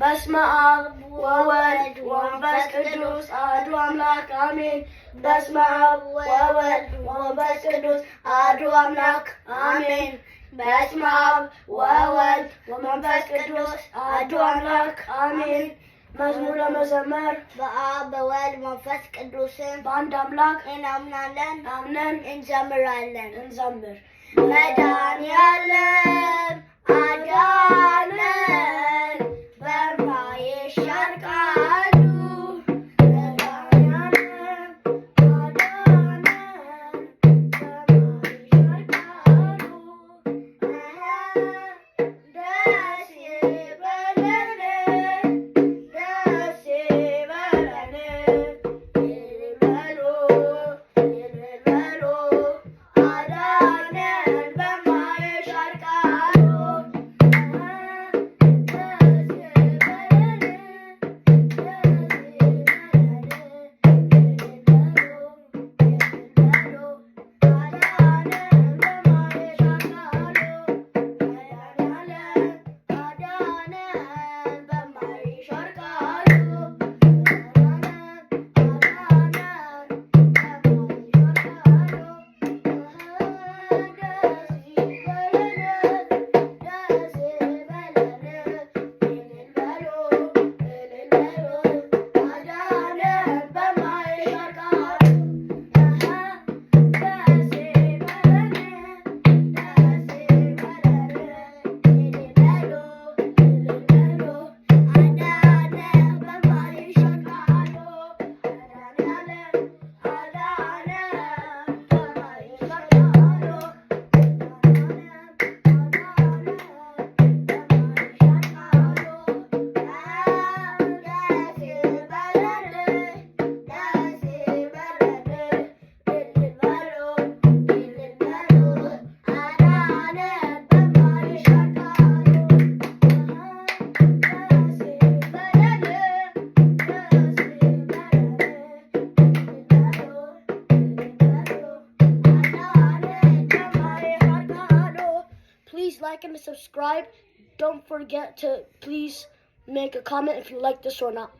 በስመ አብ ወወልድ ወመንፈስ ቅዱስ አሐዱ አምላክ አሜን። በስመ አብ ወወልድ ወመንፈስ ቅዱስ አሐዱ አምላክ አሜን። በስመ አብ ወወልድ ወመንፈስ ቅዱስ አሐዱ አምላክ አሜን። መዝሙር ለመዘመር በአብ በወልድ መንፈስ ቅዱስን በአንድ አምላክ እናምናለን አምነን እንዘምራለን። እንዘምር። መድኃኒዓለም አዳነን በማይሻር ቃሉ መድኃኒዓለም አዳነን በማይሻር ቃሉ ደስ ይበለን ደስ ይበለን እልል በሉ እልል በሉ አዳነን በማይሻር ቃሉ Please like and subscribe. Don't forget to please make a comment if you like this or not.